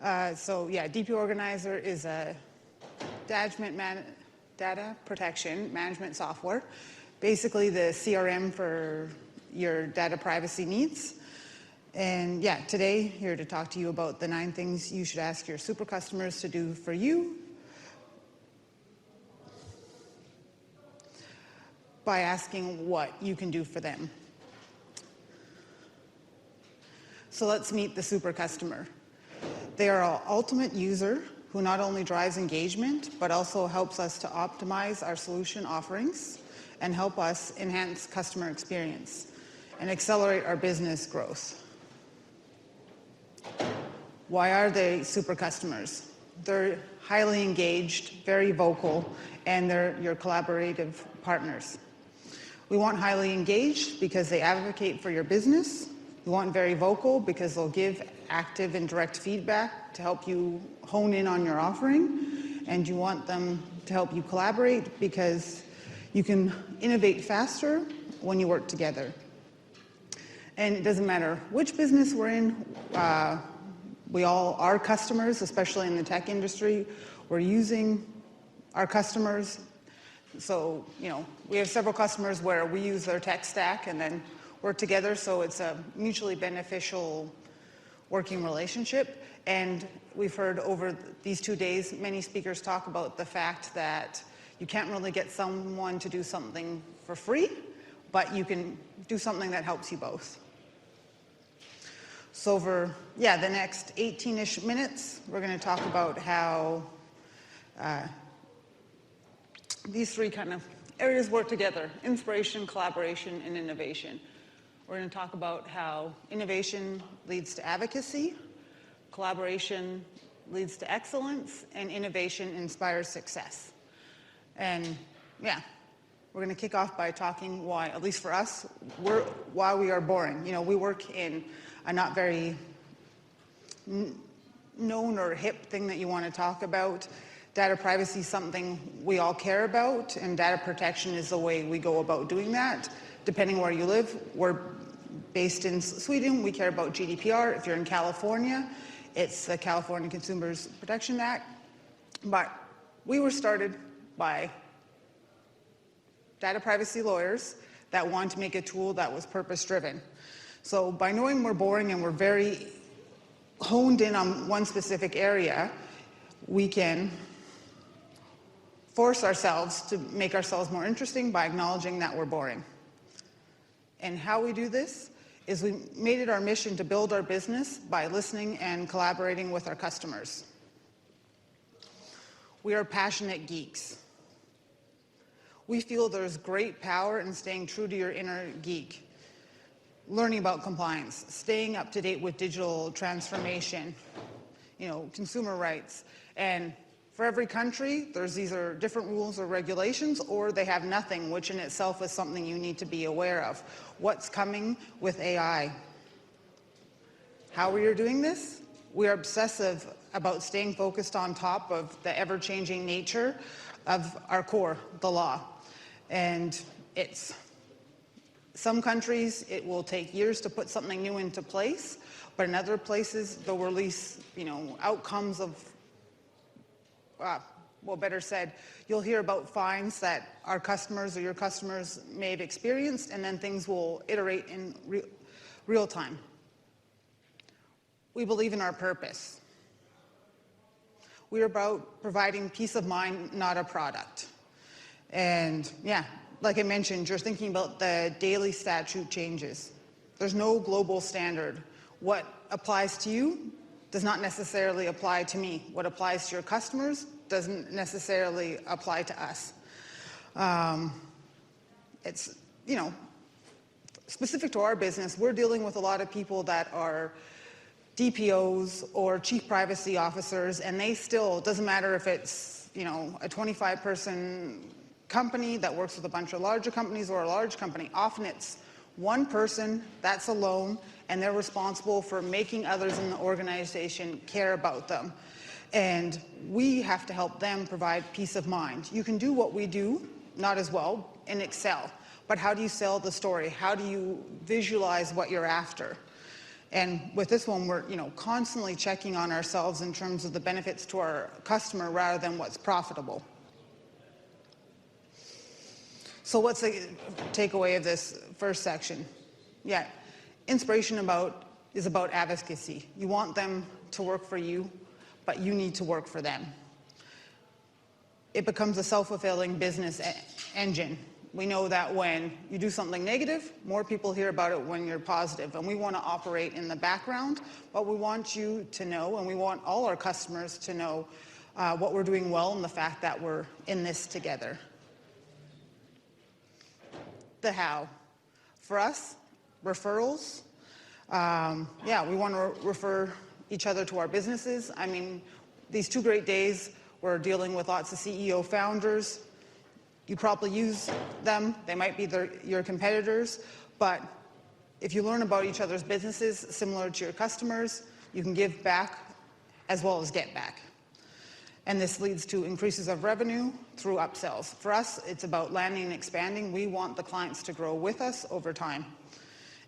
DP Organizer is a data protection management software, basically the CRM for your data privacy needs. And today, here to talk to you about the 9 things you should ask your super customers to do for you by asking what you can do for them. So let's meet the super customer. They are our ultimate user who not only drives engagement, but also helps us to optimize our solution offerings and help us enhance customer experience and accelerate our business growth. Why are they super customers? They're highly engaged, very vocal, and they're your collaborative partners. We want highly engaged because they advocate for your business. We want very vocal because they'll give active and direct feedback to help you hone in on your offering. And you want them to help you collaborate because you can innovate faster when you work together. And it doesn't matter which business we're in. We all are customers, especially in the tech industry. We're using our customers. So, we have several customers where we use their tech stack and then work together. So it's a mutually beneficial working relationship. And we've heard over these 2 days, many speakers talk about the fact that you can't really get someone to do something for free, but you can do something that helps you both. So over, the next 18-ish minutes, we're going to talk about how these 3 kind of areas work together: inspiration, collaboration, and innovation. We're going to talk about how innovation leads to advocacy, collaboration leads to excellence, and innovation inspires success. And we're going to kick off by talking why, at least for us, why we are boring. We work in a not very known or hip thing that you want to talk about. Data privacy is something we all care about, and data protection is the way we go about doing that. Depending where you live, we're based in Sweden, we care about GDPR. If you're in California, it's the California Consumers Protection Act. But we were started by data privacy lawyers that wanted to make a tool that was purpose-driven. So by knowing we're boring and we're very honed in on one specific area, we can force ourselves to make ourselves more interesting by acknowledging that we're boring. And how we do this is we made it our mission to build our business by listening and collaborating with our customers. We are passionate geeks. We feel there's great power in staying true to your inner geek, learning about compliance, staying up to date with digital transformation, consumer rights. And for every country, there's either different rules or regulations, or they have nothing, which in itself is something you need to be aware of. What's coming with AI? How we are doing this? We are obsessive about staying focused on top of the ever-changing nature of our core, the law. And some countries, it will take years to put something new into place, but in other places, they'll release, outcomes of better said, you'll hear about fines that our customers or your customers may have experienced, and then things will iterate in real time. We believe in our purpose. We're about providing peace of mind, not a product. And like I mentioned, you're thinking about the daily statute changes. There's no global standard. What applies to you does not necessarily apply to me. What applies to your customers doesn't necessarily apply to us. It's, specific to our business, we're dealing with a lot of people that are DPOs or chief privacy officers, and they still, doesn't matter if it's, a 25-person company that works with a bunch of larger companies or a large company. Often it's one person that's alone, and they're responsible for making others in the organization care about them. And we have to help them provide peace of mind. You can do what we do, not as well, in Excel, but how do you sell the story? How do you visualize what you're after? And with this one, we're constantly checking on ourselves in terms of the benefits to our customer rather than what's profitable. So what's the takeaway of this first section? Yeah, inspiration is about advocacy. You want them to work for you, but you need to work for them. It becomes a self-fulfilling business engine. We know that when you do something negative, more people hear about it when you're positive, and we want to operate in the background, but we want you to know, and we want all our customers to know what we're doing well and the fact that we're in this together. The how. For us, referrals. We want to refer each other to our businesses. I mean, these 2 great days, we're dealing with lots of CEO founders. You probably use them. They might be your competitors, but if you learn about each other's businesses similar to your customers, you can give back as well as get back. And this leads to increases of revenue through upsells. For us, it's about landing and expanding. We want the clients to grow with us over time,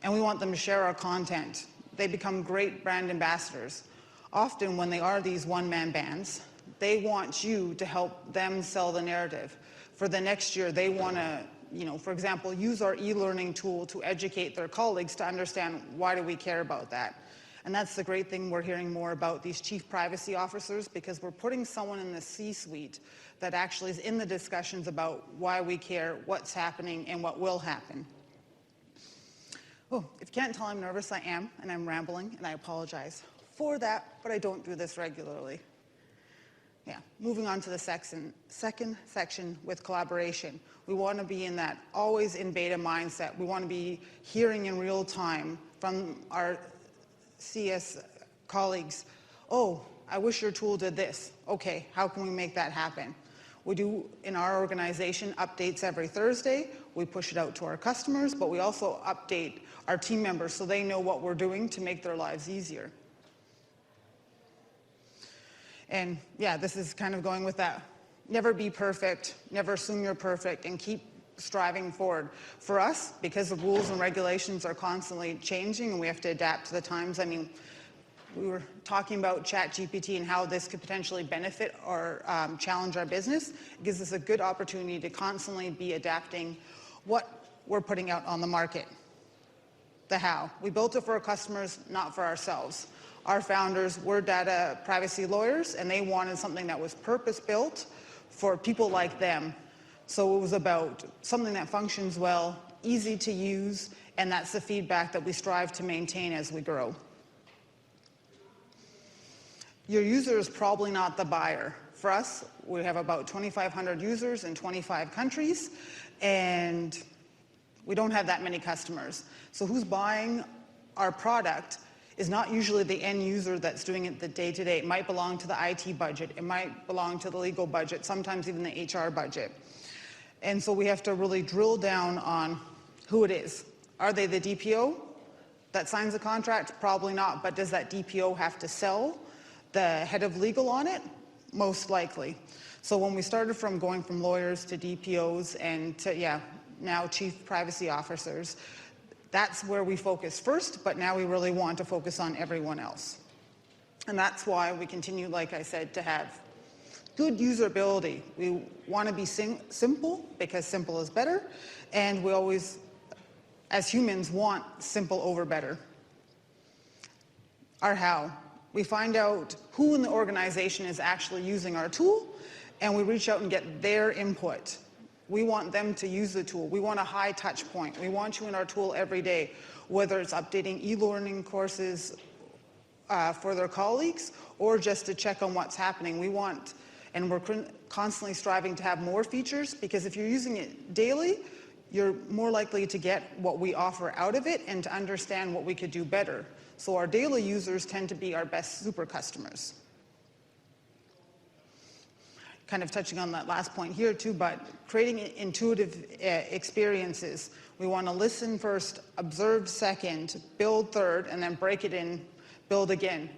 and we want them to share our content. They become great brand ambassadors. Often when they are these one-man bands, they want you to help them sell the narrative. For the next year, they want to, for example, use our e-learning tool to educate their colleagues to understand why do we care about that. And that's the great thing we're hearing more about these chief privacy officers, because we're putting someone in the C-suite that actually is in the discussions about why we care, what's happening, and what will happen. Oh, if you can't tell I'm nervous, I am, and I'm rambling, and I apologize for that, but I don't do this regularly. Yeah, moving on to the second section with collaboration. We want to be in that always in beta mindset. We want to be hearing in real time from our CS colleagues, oh, I wish your tool did this. Okay, how can we make that happen? We do, in our organization, updates every Thursday. We push it out to our customers, but we also update our team members so they know what we're doing to make their lives easier. And yeah, this is kind of going with that. Never be perfect, never assume you're perfect, and keep striving forward. For us, because the rules and regulations are constantly changing and we have to adapt to the times. I mean, we were talking about ChatGPT and how this could potentially benefit or challenge our business. It gives us a good opportunity to constantly be adapting what we're putting out on the market. The how. We built it for our customers, not for ourselves. Our founders were data privacy lawyers, and they wanted something that was purpose-built for people like them. So it was about something that functions well, easy to use, and that's the feedback that we strive to maintain as we grow. Your user is probably not the buyer. For us, we have about 2,500 users in 25 countries, and we don't have that many customers. So who's buying our product is not usually the end user that's doing it the day-to-day. It might belong to the IT budget. It might belong to the legal budget, sometimes even the HR budget. And so we have to really drill down on who it is. Are they the DPO that signs the contract? Probably not, but does that DPO have to sell the head of legal on it? Most likely. So when we started from going from lawyers to DPOs and to, now chief privacy officers, that's where we focus first, but now we really want to focus on everyone else. And that's why we continue, like I said, to have good usability. We want to be simple because simple is better, and we always, as humans, want simple over better. Our how. We find out who in the organization is actually using our tool, and we reach out and get their input. We want them to use the tool. We want a high touch point. We want you in our tool every day, whether it's updating e-learning courses for their colleagues or just to check on what's happening. We want, and we're constantly striving to have more features, because if you're using it daily, you're more likely to get what we offer out of it and to understand what we could do better. So our daily users tend to be our best super customers. Kind of touching on that last point here too, but creating intuitive experiences. We want to listen first, observe second, build third, and then break it in, build again.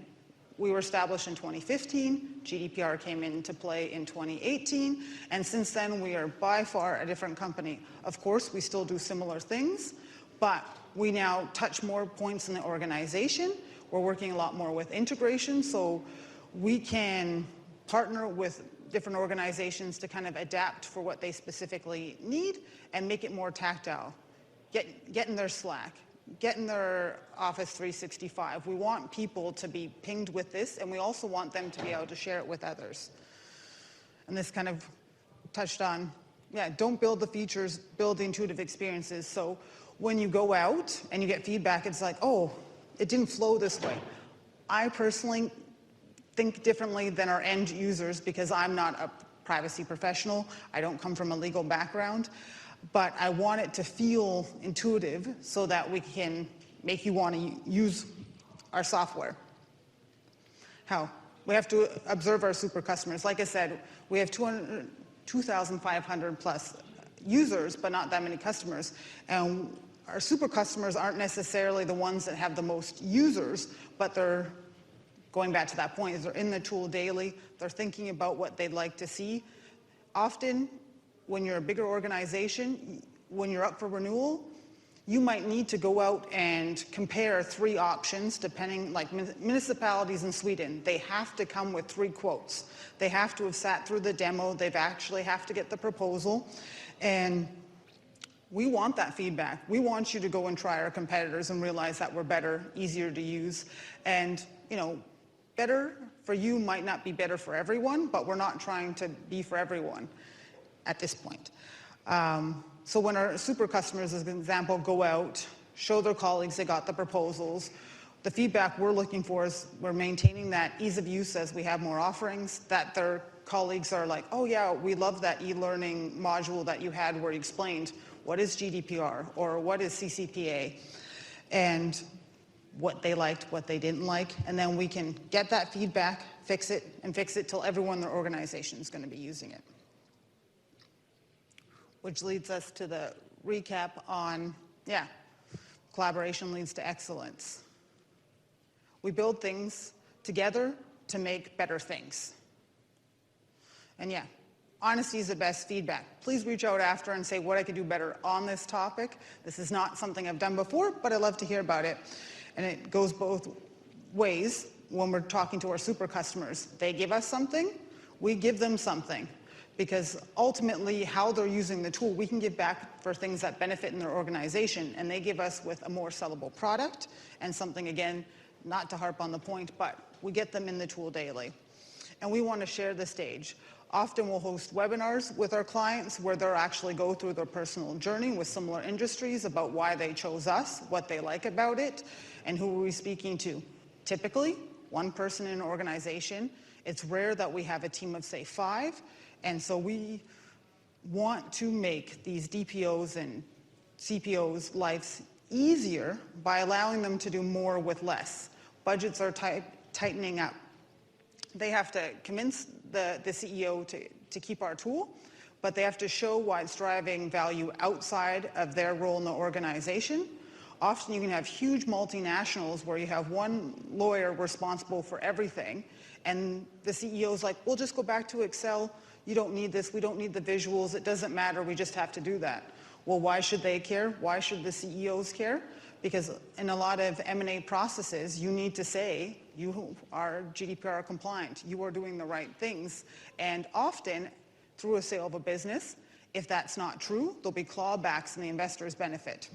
We were established in 2015, GDPR came into play in 2018, and since then we are by far a different company. Of course, we still do similar things, but we now touch more points in the organization. We're working a lot more with integration, so we can partner with different organizations to kind of adapt for what they specifically need and make it more tactile. Get in their Slack, get in their Office 365. We want people to be pinged with this, and we also want them to be able to share it with others. And this kind of touched on, don't build the features, build the intuitive experiences. So when you go out and you get feedback, it's like, oh, it didn't flow this way. I personally think differently than our end users because I'm not a privacy professional. I don't come from a legal background, but I want it to feel intuitive so that we can make you want to use our software. How? We have to observe our super customers. Like I said, we have 2,500 plus users, but not that many customers. And our super customers aren't necessarily the ones that have the most users, but they're, going back to that point, is they're in the tool daily, they're thinking about what they'd like to see. Often, when you're a bigger organization, when you're up for renewal, you might need to go out and compare 3 options, depending, like municipalities in Sweden, they have to come with 3 quotes. They have to have sat through the demo, they've actually have to get the proposal, and we want that feedback. We want you to go and try our competitors and realize that we're better, easier to use, and better for you might not be better for everyone, but we're not trying to be for everyone at this point. So when our super customers, as an example, go out, show their colleagues they got the proposals, the feedback we're looking for is we're maintaining that ease of use as we have more offerings, that their colleagues are like, oh yeah, we love that e-learning module that you had where you explained what is GDPR or what is CCPA, and what they liked, what they didn't like, and then we can get that feedback, fix it till everyone in their organization is going to be using it. Which leads us to the recap on, collaboration leads to excellence. We build things together to make better things. And honesty is the best feedback. Please reach out after and say what I could do better on this topic. This is not something I've done before, but I'd love to hear about it. And it goes both ways when we're talking to our super customers. They give us something, we give them something. Because ultimately, how they're using the tool, we can give back for things that benefit in their organization, and they give us with a more sellable product and something, again, not to harp on the point, but we get them in the tool daily. And we want to share the stage. Often we'll host webinars with our clients where they'll actually go through their personal journey with similar industries about why they chose us, what they like about it, and who are we speaking to. Typically, one person in an organization. It's rare that we have a team of, say, 5. And so we want to make these DPOs and CPOs' lives easier by allowing them to do more with less. Budgets are tightening up. They have to convince the CEO to keep our tool, but they have to show why it's driving value outside of their role in the organization. Often you can have huge multinationals where you have one lawyer responsible for everything, and the CEO's like, we'll just go back to Excel. You don't need this, we don't need the visuals, it doesn't matter, we just have to do that. Well, why should they care? Why should the CEOs care? Because in a lot of M&A processes, you need to say, you are GDPR compliant, you are doing the right things. And often, through a sale of a business, if that's not true, there'll be clawbacks and the investors benefit.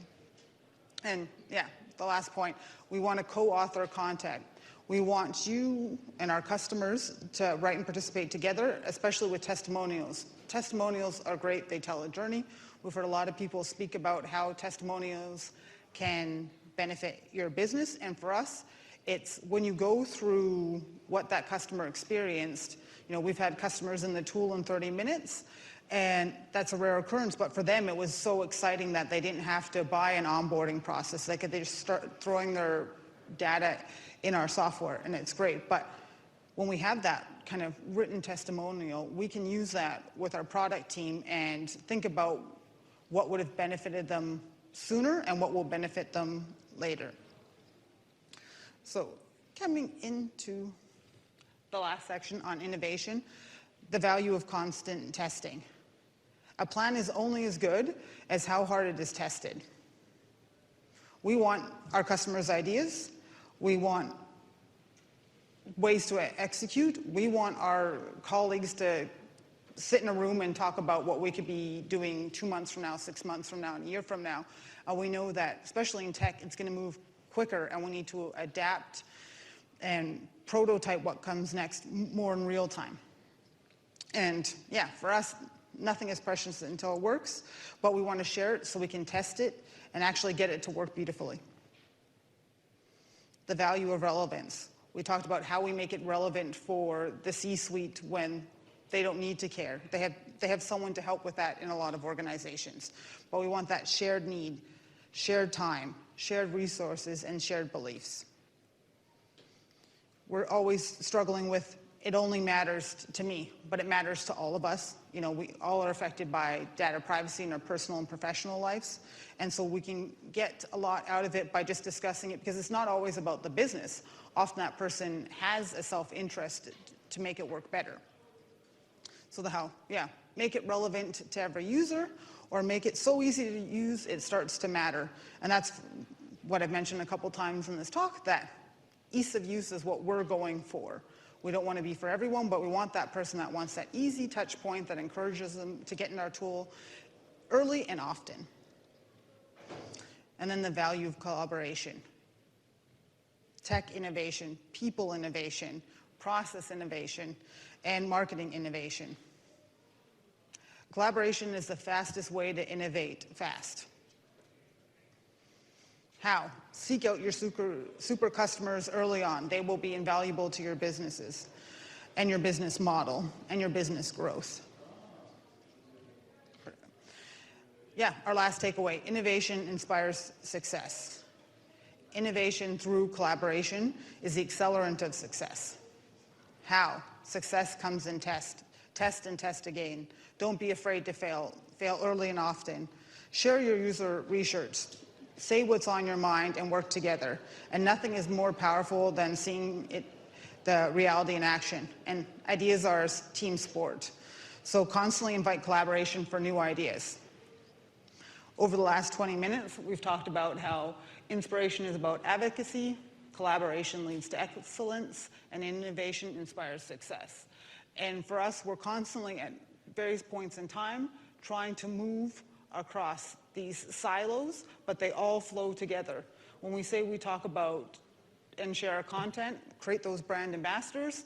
And the last point, we want to co-author content. We want you and our customers to write and participate together, especially with testimonials. Testimonials are great, they tell a journey. We've heard a lot of people speak about how testimonials can benefit your business, and for us, it's when you go through what that customer experienced. We've had customers in the tool in 30 minutes, and that's a rare occurrence, but for them it was so exciting that they didn't have to buy an onboarding process. They just start throwing their data in our software, and it's great. But when we have that kind of written testimonial, we can use that with our product team and think about what would have benefited them sooner and what will benefit them later. So coming into the last section on innovation, the value of constant testing. A plan is only as good as how hard it is tested. We want our customers' ideas. We want ways to execute. We want our colleagues to sit in a room and talk about what we could be doing 2 months from now, 6 months from now, and a year from now. We know that, especially in tech, it's going to move quicker, and we need to adapt and prototype what comes next more in real time. And yeah, for us, nothing is precious until it works, but we want to share it so we can test it and actually get it to work beautifully. The value of relevance. We talked about how we make it relevant for the C-suite when they don't need to care. They have someone to help with that in a lot of organizations. But we want that shared need, shared time, shared resources, and shared beliefs. We're always struggling with, it only matters to me, but it matters to all of us. You know, we all are affected by data privacy in our personal and professional lives. And so we can get a lot out of it by just discussing it, because it's not always about the business. Often that person has a self-interest to make it work better. So the how, yeah, make it relevant to every user, or make it so easy to use it starts to matter. And that's what I've mentioned a couple times in this talk, that ease of use is what we're going for. We don't want to be for everyone, but we want that person that wants that easy touch point that encourages them to get in our tool early and often. And then the value of collaboration. Tech innovation, people innovation, process innovation, and marketing innovation. Collaboration is the fastest way to innovate fast. How? Seek out your super customers early on. They will be invaluable to your businesses and your business model and your business growth. Yeah, our last takeaway, innovation inspires success. Innovation through collaboration is the accelerant of success. How? Success comes in test. Test and test again. Don't be afraid to fail. Fail early and often. Share your user research. Say what's on your mind and work together. And nothing is more powerful than seeing the reality in action. And ideas are a team sport. So constantly invite collaboration for new ideas. Over the last 20 minutes, we've talked about how inspiration is about advocacy, collaboration leads to excellence, and innovation inspires success. And for us, we're constantly at various points in time trying to move across these silos, but they all flow together. When we say we talk about and share our content, create those brand ambassadors,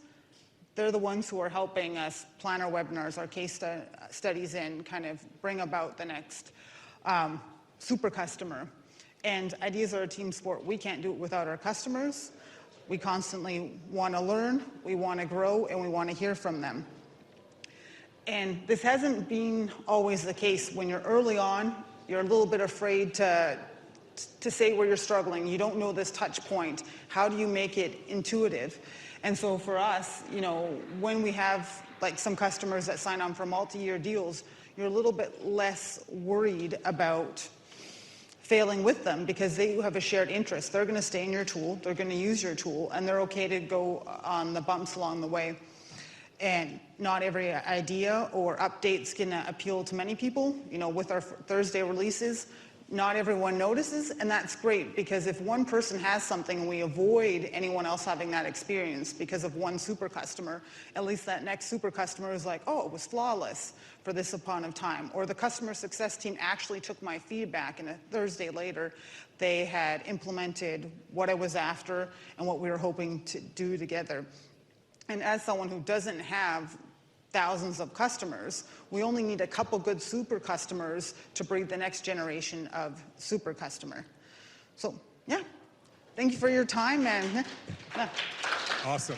they're the ones who are helping us plan our webinars, our case studies, and kind of bring about the next super customer. And ideas are a team sport. We can't do it without our customers. We constantly want to learn, we want to grow, and we want to hear from them. And this hasn't been always the case. When you're early on, you're a little bit afraid to say where you're struggling. You don't know this touch point. How do you make it intuitive? And so for us, you know, when we have like some customers that sign on for multi-year deals, you're a little bit less worried about failing with them because they have a shared interest. They're going to stay in your tool, they're going to use your tool, and they're okay to go on the bumps along the way. And not every idea or update's going to appeal to many people. You know, with our Thursday releases, not everyone notices, and that's great, because if one person has something and we avoid anyone else having that experience because of one super customer, at least that next super customer is like, oh, it was flawless for this upon of time. Or the customer success team actually took my feedback, and a Thursday later, they had implemented what I was after and what we were hoping to do together. And as someone who doesn't have thousands of customers, we only need a couple good super customers to breed the next generation of super customer. So, yeah, thank you for your time. And Awesome.